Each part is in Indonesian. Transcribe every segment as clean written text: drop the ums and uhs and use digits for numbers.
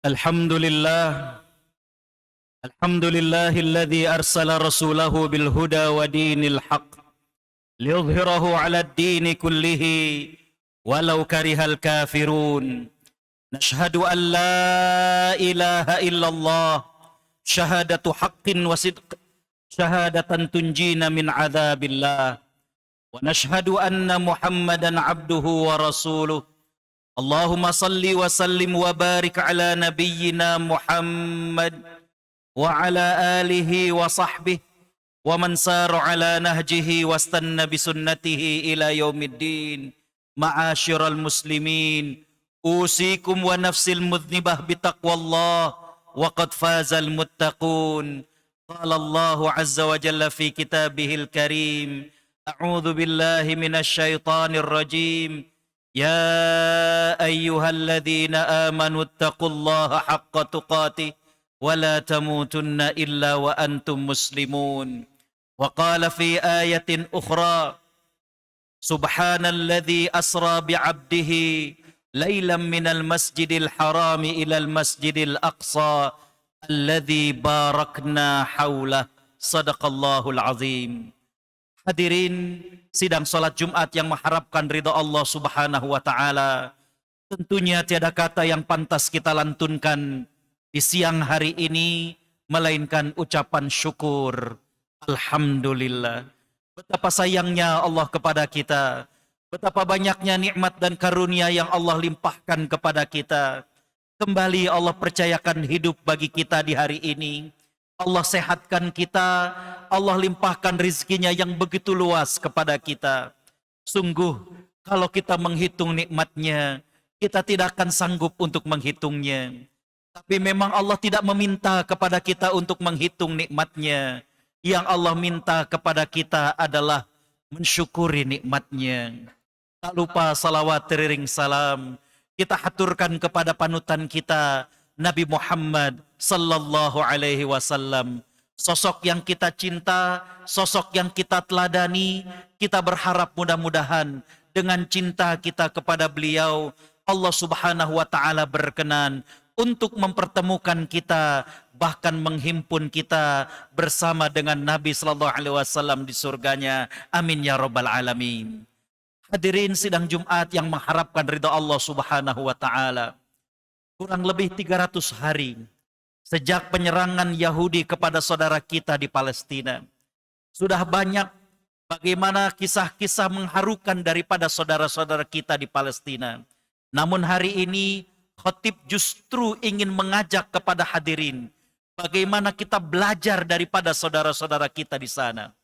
Alhamdulillah, alhamdulillahilladzi arsala rasulahu bil huda wa dinil haq liyudhhirahu 'ala ad-dini kullihi walau karihal kafirun. Nashhadu an la ilaha illallah syahadatu haqqin wa sidq, syahadatan tunjina min 'adzabillah, wa nashhadu anna Muhammadan 'abduhu wa rasuluh. Allahumma salli wa sallim wa barik ala nabiyyina Muhammad wa ala alihi wa sahbihi wa man sara ala nahjihi wastanna bisunnatihi ila yaumiddin. Ma'asyiral muslimin, usikum wa nafsil mudhnibah bitaqwallah wa qad fazal muttaqun. Qala Allah azza wa jalla fi kitabihil karim, a'udzu billahi minasy syaithanir rajim. يا أيها الذين آمنوا اتقوا الله حق تقاته ولا تموتن إلا وأنتم مسلمون. وقال في آية أخرى سبحان الذي أسرى بعبده ليلا من المسجد الحرام إلى المسجد الأقصى الذي باركنا حوله. صدق الله العظيم. Hadirin sidang salat Jumat yang mengharapkan ridha Allah Subhanahu wa taala. Tentunya tiada kata yang pantas kita lantunkan di siang hari ini melainkan ucapan syukur. Alhamdulillah. Betapa sayangnya Allah kepada kita. Betapa banyaknya nikmat dan karunia yang Allah limpahkan kepada kita. Kembali Allah percayakan hidup bagi kita di hari ini. Allah sehatkan kita, Allah limpahkan rizkinya yang begitu luas kepada kita. Sungguh, kalau kita menghitung nikmatnya, kita tidak akan sanggup untuk menghitungnya. Tapi memang Allah tidak meminta kepada kita untuk menghitung nikmatnya. Yang Allah minta kepada kita adalah mensyukuri nikmatnya. Tak lupa salawat teriring salam kita haturkan kepada panutan kita, Nabi Muhammad sallallahu alaihi wasallam. Sosok yang kita cinta, sosok yang kita teladani. Kita berharap mudah-mudahan dengan cinta kita kepada beliau, Allah subhanahu wa ta'ala berkenan untuk mempertemukan kita, bahkan menghimpun kita bersama dengan Nabi sallallahu alaihi wasallam di surganya. Amin ya rabbal alamin. Hadirin sidang Jumat yang mengharapkan ridha Allah subhanahu wa ta'ala. Kurang lebih 300 hari sejak penyerangan Yahudi kepada saudara kita di Palestina. Sudah banyak bagaimana kisah-kisah mengharukan daripada saudara-saudara kita di Palestina. Namun hari ini khatib justru ingin mengajak kepada hadirin bagaimana kita belajar daripada saudara-saudara kita di sana.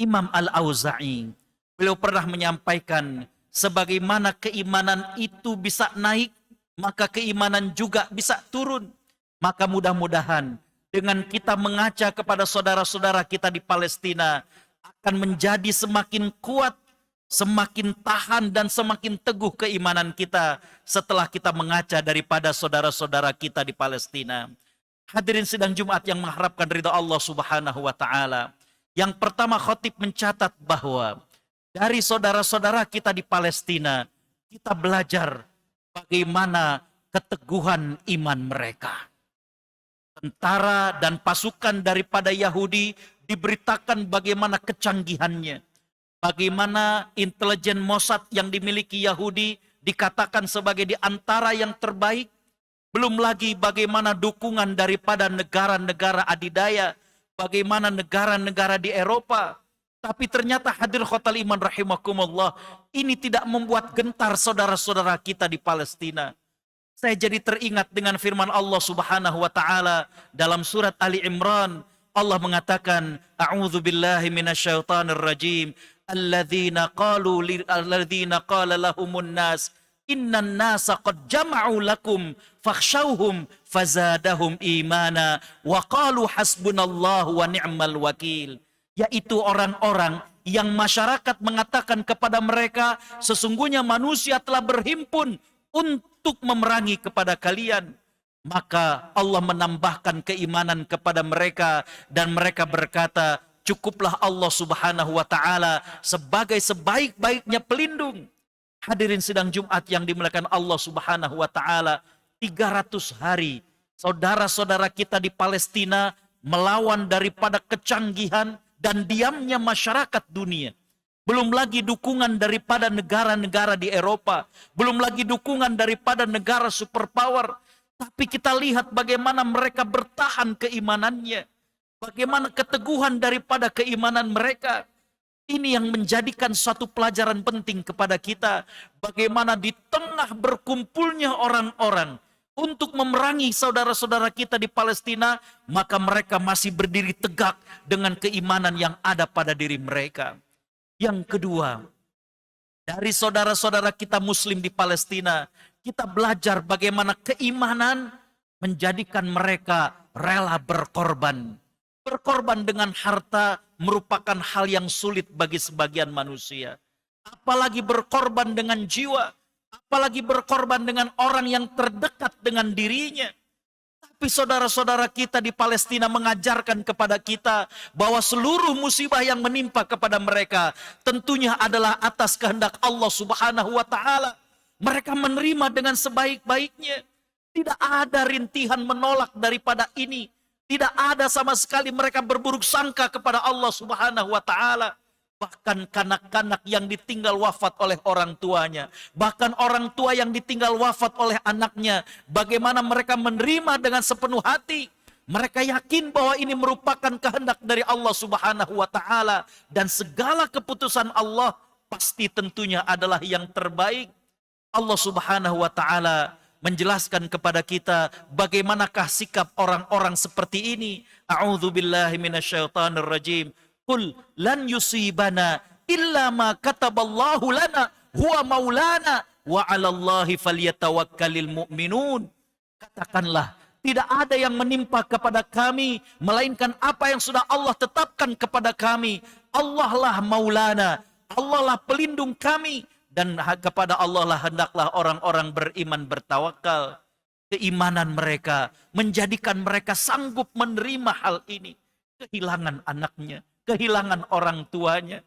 Imam Al-Auza'i, beliau pernah menyampaikan sebagaimana keimanan itu bisa naik, maka keimanan juga bisa turun. Maka mudah-mudahan dengan kita mengaca kepada saudara-saudara kita di Palestina akan menjadi semakin kuat, semakin tahan dan semakin teguh keimanan kita setelah kita mengaca daripada saudara-saudara kita di Palestina. Hadirin sidang Jumat yang mengharapkan ridha Allah subhanahu wa ta'ala. Yang pertama khatib mencatat bahwa dari saudara-saudara kita di Palestina, kita belajar bagaimana keteguhan iman mereka. Tentara dan pasukan daripada Yahudi diberitakan bagaimana kecanggihannya. Bagaimana intelijen Mossad yang dimiliki Yahudi dikatakan sebagai di antara yang terbaik. Belum lagi bagaimana dukungan daripada negara-negara adidaya. Bagaimana negara-negara di Eropa. Tapi ternyata hadir khotal iman rahimakumullah, ini tidak membuat gentar saudara-saudara kita di Palestina. Saya jadi teringat dengan firman Allah subhanahu wa ta'ala dalam surat Ali Imran. Allah mengatakan, a'udzu billahi minasyaitonir rajim. Alladzina qala lahumun nas innan nasa qad jama'u lakum fakhshawhum fazadahum imana wa qalu hasbunallahu wa ni'mal wakil. Yaitu orang-orang yang masyarakat mengatakan kepada mereka, sesungguhnya manusia telah berhimpun untuk memerangi kepada kalian. Maka Allah menambahkan keimanan kepada mereka dan mereka berkata, cukuplah Allah subhanahu wa ta'ala sebagai sebaik-baiknya pelindung. Hadirin sidang Jumat yang dimuliakan Allah subhanahu wa ta'ala, 300 hari Saudara-saudara kita di Palestina melawan daripada kecanggihan dan diamnya masyarakat dunia. Belum lagi dukungan daripada negara-negara di Eropa. Belum lagi dukungan daripada negara superpower. Tapi kita lihat bagaimana mereka bertahan keimanannya. Bagaimana keteguhan daripada keimanan mereka. Ini yang menjadikan suatu pelajaran penting kepada kita. Bagaimana di tengah berkumpulnya orang-orang untuk memerangi saudara-saudara kita di Palestina, maka mereka masih berdiri tegak dengan keimanan yang ada pada diri mereka. Yang kedua, dari saudara-saudara kita Muslim di Palestina, kita belajar bagaimana keimanan menjadikan mereka rela berkorban. Berkorban dengan harta merupakan hal yang sulit bagi sebagian manusia. Apalagi berkorban dengan jiwa. Apalagi berkorban dengan orang yang terdekat dengan dirinya. Tapi saudara-saudara kita di Palestina mengajarkan kepada kita bahwa seluruh musibah yang menimpa kepada mereka tentunya adalah atas kehendak Allah Subhanahu wa Ta'ala. Mereka menerima dengan sebaik-baiknya. Tidak ada rintihan menolak daripada ini. Tidak ada sama sekali mereka berburuk sangka kepada Allah Subhanahu wa Ta'ala. Bahkan kanak-kanak yang ditinggal wafat oleh orang tuanya. Bahkan orang tua yang ditinggal wafat oleh anaknya. Bagaimana mereka menerima dengan sepenuh hati. Mereka yakin bahwa ini merupakan kehendak dari Allah Subhanahu wa Ta'ala. Dan segala keputusan Allah pasti tentunya adalah yang terbaik. Allah Subhanahu wa Ta'ala menjelaskan kepada kita bagaimanakah sikap orang-orang seperti ini. A'udzubillahi minasyaitonir rajim. Qul lan yusibana illa ma kataballahu lana huwa maulana wa 'alallahi falyatawakkalul mu'minun. Katakanlah, tidak ada yang menimpa kepada kami melainkan apa yang sudah Allah tetapkan kepada kami. Allah lah maulana, Allah lah pelindung kami. Dan kepada Allah lah hendaklah orang-orang beriman bertawakal. Keimanan mereka menjadikan mereka sanggup menerima hal ini. Kehilangan anaknya, kehilangan orang tuanya.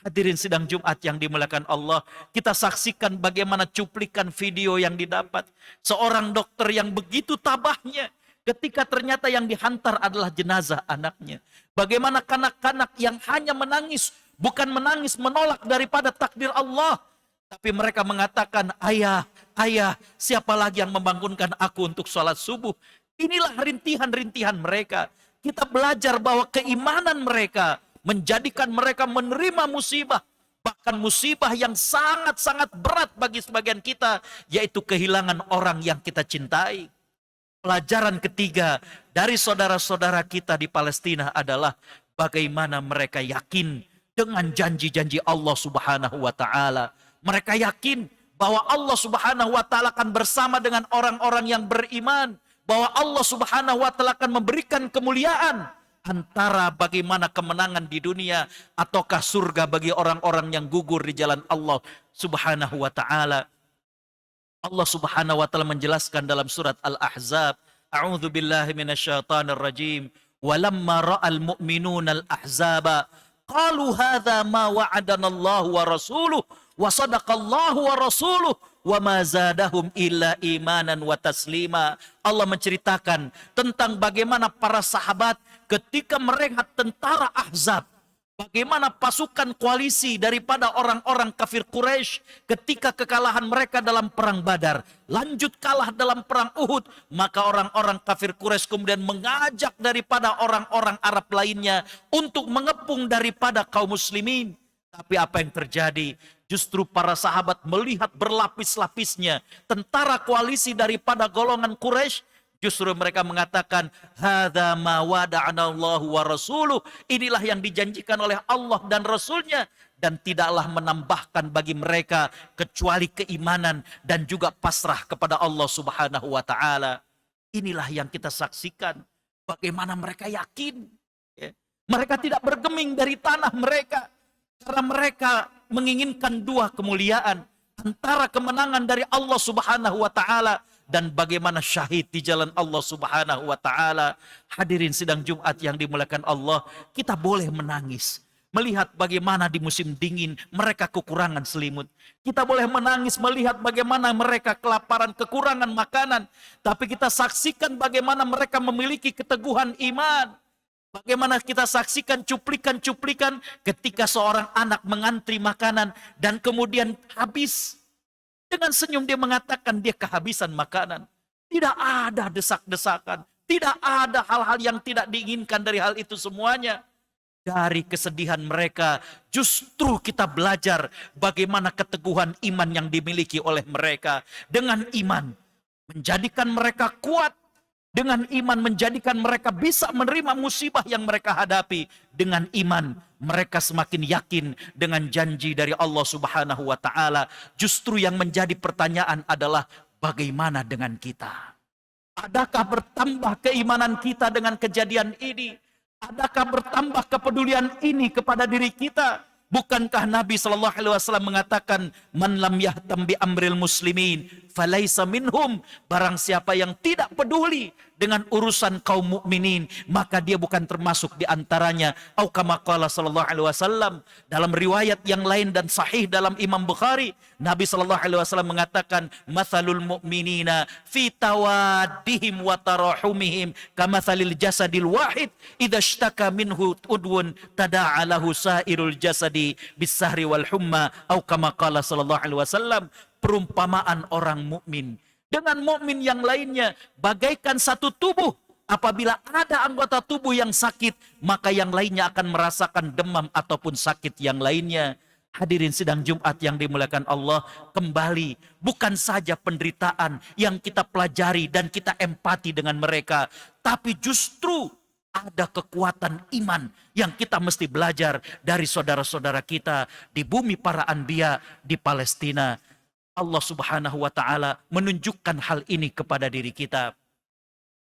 Hadirin sidang Jumat yang dimuliakan Allah, kita saksikan bagaimana cuplikan video yang didapat. Seorang dokter yang begitu tabahnya ketika ternyata yang dihantar adalah jenazah anaknya. Bagaimana kanak-kanak yang hanya menangis, bukan menangis menolak daripada takdir Allah. Tapi mereka mengatakan, ayah, siapa lagi yang membangunkan aku untuk sholat subuh? Inilah rintihan-rintihan mereka. Kita belajar bahwa keimanan mereka menjadikan mereka menerima musibah. Bahkan musibah yang sangat-sangat berat bagi sebagian kita, yaitu kehilangan orang yang kita cintai. Pelajaran ketiga dari saudara-saudara kita di Palestina adalah bagaimana mereka yakin dengan janji-janji Allah Subhanahu wa Ta'ala. Mereka yakin bahwa Allah Subhanahu wa Ta'ala akan bersama dengan orang-orang yang beriman. Bahwa Allah Subhanahu wa Ta'ala akan memberikan kemuliaan. Antara bagaimana kemenangan di dunia ataukah surga bagi orang-orang yang gugur di jalan Allah Subhanahu wa Ta'ala. Allah Subhanahu wa Ta'ala menjelaskan dalam surat Al-Ahzab. A'udzu billahi minasyaitonir rajim. Walamma ra'al mu'minuna al-ahzaba qalu hadza ma wa'adana Allah wa rasuluhu wa sadaqallahu wa rasuluh wa ma zadahum illa imanan wa taslima. Allah menceritakan tentang bagaimana para sahabat ketika melihat tentara Ahzab, bagaimana pasukan koalisi daripada orang-orang kafir Quraisy ketika kekalahan mereka dalam perang Badar, lanjut kalah dalam perang Uhud, maka orang-orang kafir Quraisy kemudian mengajak daripada orang-orang Arab lainnya untuk mengepung daripada kaum muslimin. Tapi apa yang terjadi? Justru para sahabat melihat berlapis-lapisnya tentara koalisi daripada golongan Quraisy. Justru mereka mengatakan, hadza ma wada'ana Allahu wa rasuluh. Inilah yang dijanjikan oleh Allah dan Rasulnya. Dan tidaklah menambahkan bagi mereka kecuali keimanan dan juga pasrah kepada Allah Subhanahu wa Ta'ala. Inilah yang kita saksikan. Bagaimana mereka yakin. Mereka tidak bergeming dari tanah mereka. Karena mereka menginginkan dua kemuliaan. Antara kemenangan dari Allah Subhanahu wa Ta'ala dan bagaimana syahid di jalan Allah Subhanahu wa Ta'ala. Hadirin sidang Jumat yang dimuliakan Allah, kita boleh menangis. melihat bagaimana di musim dingin mereka kekurangan selimut. Kita boleh menangis melihat bagaimana mereka kelaparan, kekurangan makanan. Tapi kita saksikan bagaimana mereka memiliki keteguhan iman. Bagaimana kita saksikan cuplikan-cuplikan ketika seorang anak mengantri makanan dan kemudian habis. Dengan senyum dia mengatakan dia kehabisan makanan. Tidak ada desak-desakan. Tidak ada hal-hal yang tidak diinginkan dari hal itu semuanya. Dari kesedihan mereka justru kita belajar bagaimana keteguhan iman yang dimiliki oleh mereka. Dengan iman menjadikan mereka kuat. Dengan iman menjadikan mereka bisa menerima musibah yang mereka hadapi. Dengan iman mereka semakin yakin dengan janji dari Allah Subhanahu wa Ta'ala. Justru yang menjadi pertanyaan adalah bagaimana dengan kita? Adakah bertambah keimanan kita dengan kejadian ini? Adakah bertambah kepedulian ini kepada diri kita? Bukankah Nabi SAW mengatakan, Man lam yahtam bi amril muslimin, falaisa minhum. Barang siapa yang tidak peduli dengan urusan kaum mukminin, maka dia bukan termasuk di antaranya. Au kama qala SAW. Dalam riwayat yang lain dan sahih dalam Imam Bukhari, Nabi SAW mengatakan, Mathalul mu'minina fi tawaddihim wa tarahumihim kamathalil jasadil wahid idza ishtaka minhu udwun tada'a lahu sairul jasadi bisahri wal humma. Au kama qala SAW. Perumpamaan orang mukmin dengan mukmin yang lainnya bagaikan satu tubuh. Apabila ada anggota tubuh yang sakit, maka yang lainnya akan merasakan demam ataupun sakit yang lainnya. Hadirin sidang Jumat yang dimuliakan Allah, kembali bukan saja penderitaan yang kita pelajari dan kita empati dengan mereka, tapi justru ada kekuatan iman yang kita mesti belajar dari saudara-saudara kita di bumi para anbiya di Palestina. Allah Subhanahu wa Ta'ala menunjukkan hal ini kepada diri kita.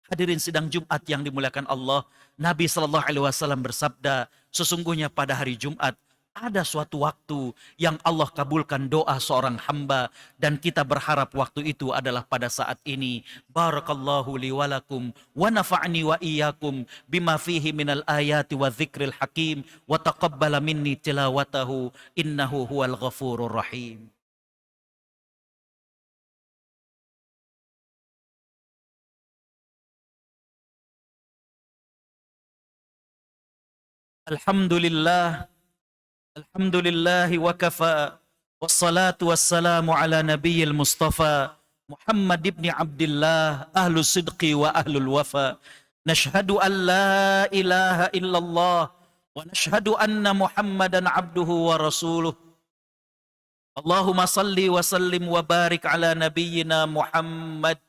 Hadirin sidang Jumat yang dimuliakan Allah, Nabi SAW bersabda, sesungguhnya pada hari Jumat ada suatu waktu yang Allah kabulkan doa seorang hamba, dan kita berharap waktu itu adalah pada saat ini. Barakallahu li walakum wa nafa'ni wa iyyakum bima fihi minal ayati wa dzikril hakim wa taqabbala minni tilawatahu innahu huwal ghafurur rahim. Alhamdulillah, alhamdulillah wa kafa, wassalatu wassalamu ala nabiyil mustafa, Muhammad ibn Abdullah, ahlu sidqi wa ahlul wafa. Nashhadu an la ilaha illallah, wa nashhadu anna Muhammadan abduhu wa rasuluh. Allahumma salli wa sallim wa barik ala nabiyyina Muhammad,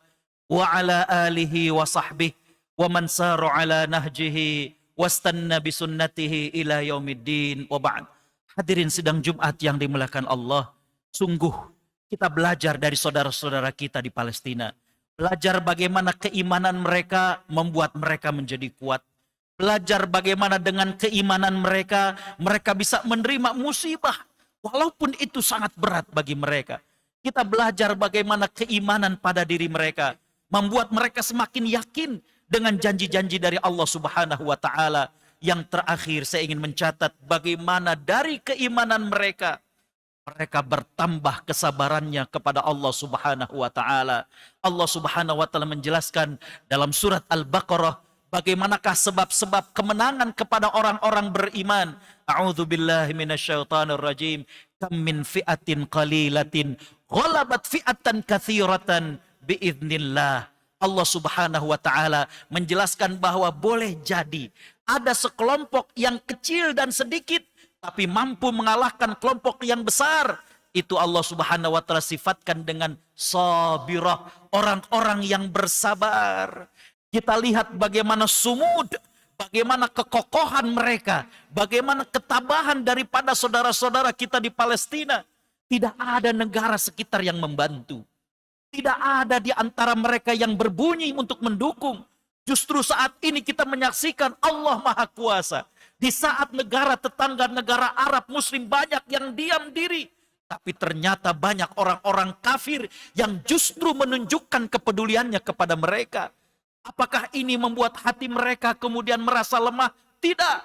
wa ala alihi wa sahbihi, wa man saru ala nahjihi wastanna bisunnatihi ila yaumiddin wa ba'd. Hadirin sidang Jumat yang dimuliakan Allah, sungguh kita belajar dari saudara-saudara kita di Palestina. Belajar bagaimana keimanan mereka membuat mereka menjadi kuat. Belajar bagaimana dengan keimanan mereka, mereka bisa menerima musibah walaupun itu sangat berat bagi mereka. Kita belajar bagaimana keimanan pada diri mereka membuat mereka semakin yakin dengan janji-janji dari Allah Subhanahu wa Ta'ala. Yang terakhir saya ingin mencatat bagaimana dari keimanan mereka, mereka bertambah kesabarannya kepada Allah Subhanahu wa Ta'ala. Allah Subhanahu wa Ta'ala menjelaskan dalam surat Al-Baqarah bagaimanakah sebab-sebab kemenangan kepada orang-orang beriman. A'udzu billahi minasyaitonir rajim. Kam min fi'atin qalilatin ghalabat fi'atan katsiratan biiznillah. Allah Subhanahu wa Ta'ala menjelaskan bahwa boleh jadi ada sekelompok yang kecil dan sedikit tapi mampu mengalahkan kelompok yang besar. Itu Allah Subhanahu wa Ta'ala sifatkan dengan sabirah, orang-orang yang bersabar. Kita lihat bagaimana sumud, bagaimana kekokohan mereka, bagaimana ketabahan daripada saudara-saudara kita di Palestina. Tidak ada negara sekitar yang membantu. Tidak ada di antara mereka yang berbunyi untuk mendukung. Justru saat ini kita menyaksikan Allah Maha Kuasa. Di saat negara tetangga, negara Arab Muslim banyak yang diam diri. Tapi ternyata banyak orang-orang kafir yang justru menunjukkan kepeduliannya kepada mereka. Apakah ini membuat hati mereka kemudian merasa lemah? Tidak.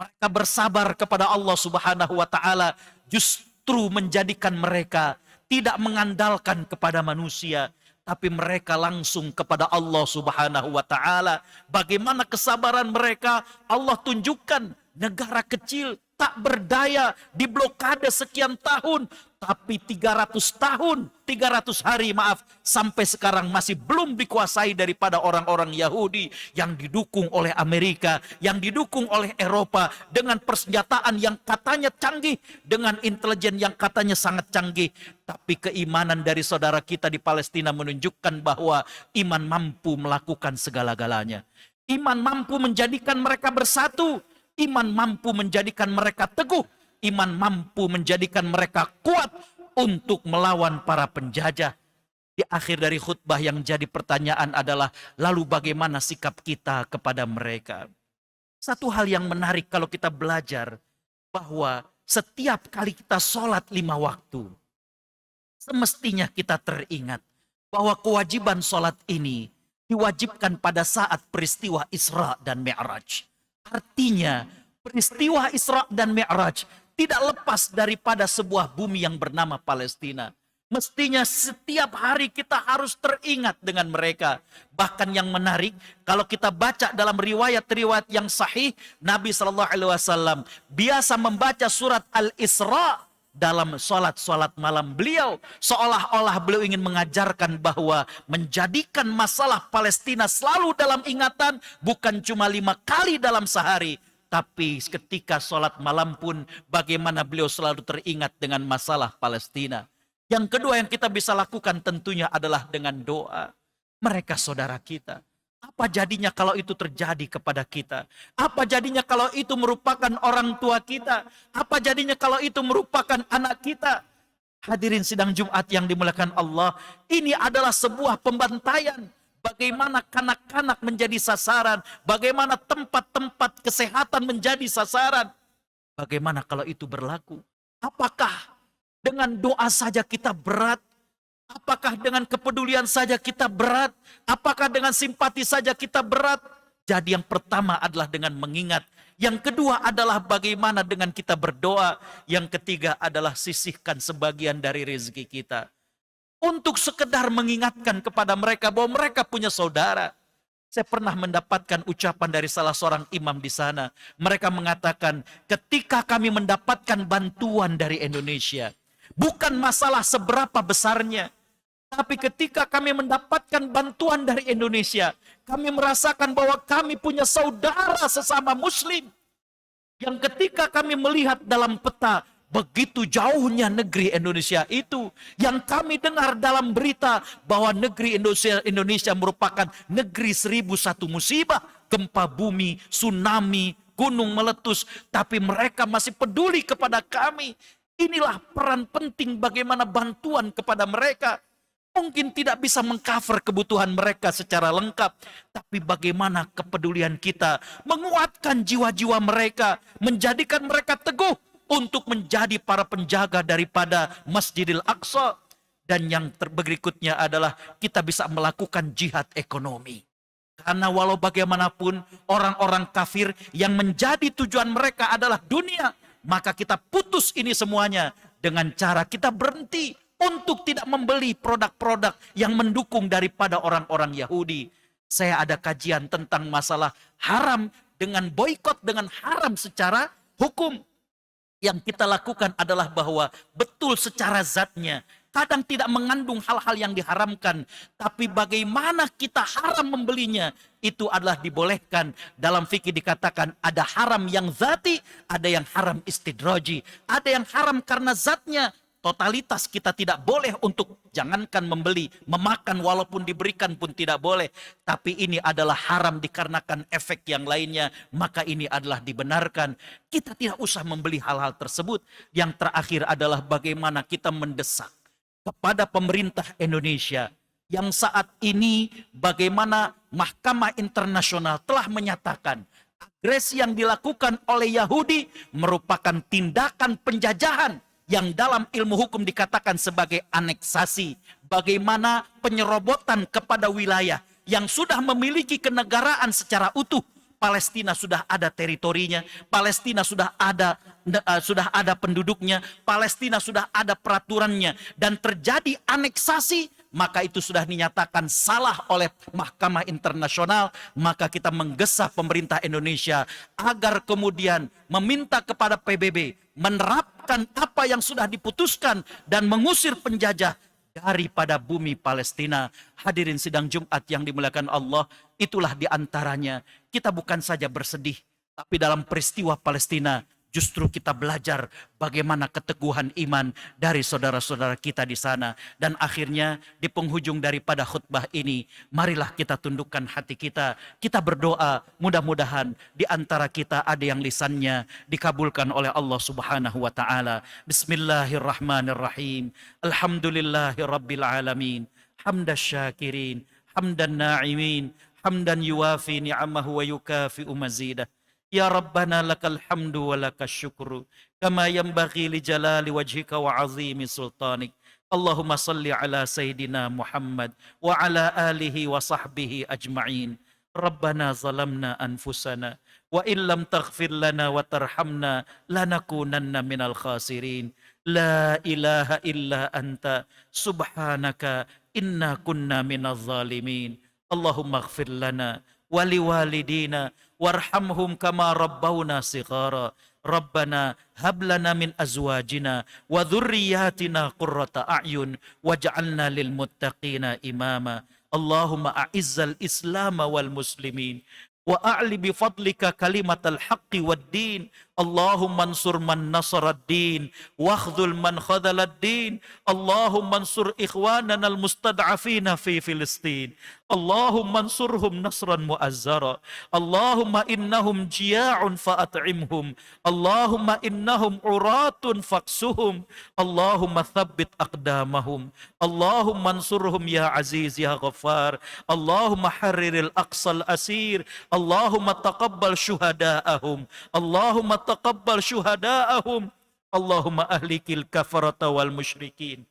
Mereka bersabar kepada Allah Subhanahu wa taala, justru menjadikan mereka tidak mengandalkan kepada manusia, tapi mereka langsung kepada Allah Subhanahu wa taala. Bagaimana kesabaran mereka? Allah tunjukkan negara kecil tak berdaya diblokade sekian tahun, tapi 300 tahun, 300 hari sampai sekarang masih belum dikuasai daripada orang-orang Yahudi yang didukung oleh Amerika, yang didukung oleh Eropa dengan persenjataan yang katanya canggih, dengan intelijen yang katanya sangat canggih. Tapi keimanan dari saudara kita di Palestina menunjukkan bahwa iman mampu melakukan segala-galanya. Iman mampu menjadikan mereka bersatu. Iman mampu menjadikan mereka teguh. Iman mampu menjadikan mereka kuat untuk melawan para penjajah. Di akhir dari khutbah yang jadi pertanyaan adalah, lalu bagaimana sikap kita kepada mereka? Satu hal yang menarik kalau kita belajar, bahwa setiap kali kita sholat 5 waktu, semestinya kita teringat bahwa kewajiban sholat ini diwajibkan pada saat peristiwa Isra dan Mi'raj. Artinya peristiwa Isra dan Mi'raj tidak lepas daripada sebuah bumi yang bernama Palestina. Mestinya setiap hari kita harus teringat dengan mereka. Bahkan yang menarik, kalau kita baca dalam riwayat-riwayat yang sahih, Nabi SAW biasa membaca surat Al-Isra dalam sholat-sholat malam beliau. Seolah-olah beliau ingin mengajarkan bahwa menjadikan masalah Palestina selalu dalam ingatan, bukan cuma 5 kali dalam sehari, tapi ketika sholat malam pun bagaimana beliau selalu teringat dengan masalah Palestina. Yang kedua yang kita bisa lakukan tentunya adalah dengan doa. Mereka saudara kita. Apa jadinya kalau itu terjadi kepada kita? Apa jadinya kalau itu merupakan orang tua kita? Apa jadinya kalau itu merupakan anak kita? Hadirin sidang Jumat yang dimuliakan Allah, ini adalah sebuah pembantaian. Bagaimana kanak-kanak menjadi sasaran, bagaimana tempat-tempat kesehatan menjadi sasaran. Bagaimana kalau itu berlaku? Apakah dengan doa saja kita berat? Apakah dengan kepedulian saja kita berat? Apakah dengan simpati saja kita berat? Jadi yang pertama adalah dengan mengingat. Yang kedua adalah bagaimana dengan kita berdoa. Yang ketiga adalah sisihkan sebagian dari rezeki kita. Untuk sekedar mengingatkan kepada mereka bahwa mereka punya saudara. Saya pernah mendapatkan ucapan dari salah seorang imam di sana. Mereka mengatakan, ketika kami mendapatkan bantuan dari Indonesia, bukan masalah seberapa besarnya, tapi ketika kami mendapatkan bantuan dari Indonesia, kami merasakan bahwa kami punya saudara sesama muslim. Yang ketika kami melihat dalam peta, begitu jauhnya negeri Indonesia itu, yang kami dengar dalam berita bahwa negeri Indonesia merupakan negeri 1001 musibah, gempa bumi, tsunami, gunung meletus, tapi mereka masih peduli kepada kami. Inilah peran penting bagaimana bantuan kepada mereka. Mungkin tidak bisa mengcover kebutuhan mereka secara lengkap, tapi bagaimana kepedulian kita menguatkan jiwa-jiwa mereka, menjadikan mereka teguh untuk menjadi para penjaga daripada Masjidil Aqsa. Dan yang berikutnya adalah kita bisa melakukan jihad ekonomi. Karena walau bagaimanapun orang-orang kafir yang menjadi tujuan mereka adalah dunia, maka kita putus ini semuanya dengan cara kita berhenti untuk tidak membeli produk-produk yang mendukung daripada orang-orang Yahudi. Saya ada kajian tentang masalah haram dengan boikot dengan haram secara hukum. Yang kita lakukan adalah bahwa betul secara zatnya kadang tidak mengandung hal-hal yang diharamkan, tapi bagaimana kita haram membelinya itu adalah dibolehkan. Dalam fikih dikatakan ada haram yang zati, ada yang haram istidraji, ada yang haram karena zatnya. Totalitas kita tidak boleh untuk jangankan membeli, memakan walaupun diberikan pun tidak boleh. Tapi ini adalah haram dikarenakan efek yang lainnya, maka ini adalah dibenarkan. Kita tidak usah membeli hal-hal tersebut. Yang terakhir adalah bagaimana kita mendesak kepada pemerintah Indonesia yang saat ini bagaimana Mahkamah Internasional telah menyatakan agresi yang dilakukan oleh Yahudi merupakan tindakan penjajahan yang dalam ilmu hukum dikatakan sebagai aneksasi. Bagaimana penyerobotan kepada wilayah yang sudah memiliki kenegaraan secara utuh, Palestina sudah ada teritorinya, Palestina sudah ada penduduknya, Palestina sudah ada peraturannya, dan terjadi aneksasi, maka itu sudah dinyatakan salah oleh Mahkamah Internasional. Maka kita menggesa pemerintah Indonesia agar kemudian meminta kepada PBB menerapkan apa yang sudah diputuskan dan mengusir penjajah daripada bumi Palestina. Hadirin sidang Jumat yang dimuliakan Allah, itulah diantaranya. Kita bukan saja bersedih, tapi dalam peristiwa Palestina justru kita belajar bagaimana keteguhan iman dari saudara-saudara kita di sana. Dan akhirnya di penghujung daripada khutbah ini, marilah kita tundukkan hati kita. Kita berdoa, mudah-mudahan di antara kita ada yang lisannya dikabulkan oleh Allah Subhanahu wa taala. Bismillahirrahmanirrahim. Alhamdulillahirabbil alamin. Hamdas syakirin, hamdan na'imin, hamdan yuwafi ni'amahu wa yukafi'u mazidah. Ya Rabbana lakal hamdu wa lakas syukru kama yanbaghi li jalali wajhika wa azimi sultanik. Allahumma salli ala Sayyidina Muhammad wa ala alihi wa sahbihi ajma'in. Rabbana zalamna anfusana wa illam taghfir lana wa tarhamna lanakunanna minal khasirin. La ilaha illa anta subhanaka inna kunna minaz zalimin. Allahumma ighfir lana wali walidina warhamhum kama rabbawna sighara. Rabbana hab lana min azwajina wa dhurriyyatina qurrata a'yun waj'alna lil muttaqina imama. Allahumma a'izzal islam wal muslimin wa a'li bi fadlika kalimatal haqqi wad din. Allahumma ansur man nasarad din wa khudhul man khadhalad din. Allahumma ansur ikhwanana al mustad'afina fi Filistin. Allahumma ansurhum nasran mu'azzara. Allahumma innahum jiya'un fa'at'imhum. Allahumma innahum uratun faksuhum. Allahumma thabbit aqdamahum. Allahumma ansurhum ya aziz ya ghaffar. Allahumma harriril aqsal asir. Allahumma taqabbal syuhada'ahum. Allahumma taqabbal syuhada'ahum. Allahumma ahlikil kafarata wal musyrikin.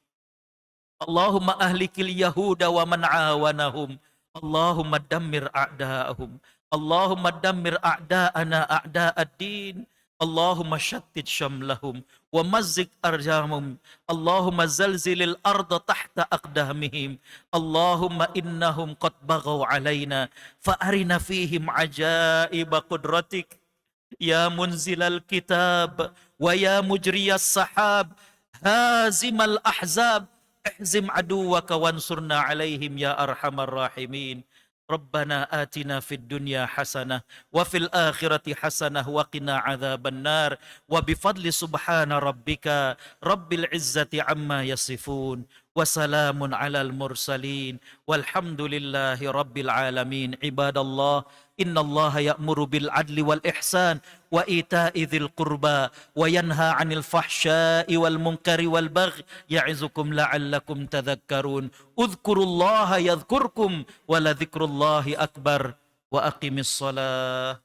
Allahumma ahlikil yahuda wa man awanahum. Allahumma dammir a'da'ahum. Allahumma dammir a'da'ana a'da'ad-din. Allahumma shattit syamlahum wa mazzik arjamhum. Allahumma zalzilil arda tahta aqdamihim. Allahumma innahum qad baghaw alaina fa'arina fihim ajaiba qudratik. Ya munzilal kitab wa ya mujriyas sahab hazimal ahzab ihzim aduwaka wansurna alaihim ya arhamar rahimin. Rabbana atina fid dunya hasanah wa fil akhirati hasanah wa qina adzaban nar wa bifadli subhana rabbika rabbil izzati amma yasifun wa salamun alal mursalin walhamdulillahi rabbil alamin. Ibadallah, innallaha ya'muru bil adli wal ihsan wa ita'i dzil qurba wa yanha 'anil fahsya'i wal munkari wal baghi ya'izukum la'allakum tadhakkarun. Udhkurullaha yadhkurkum wa la dzikrullahi akbar wa aqimis shalah.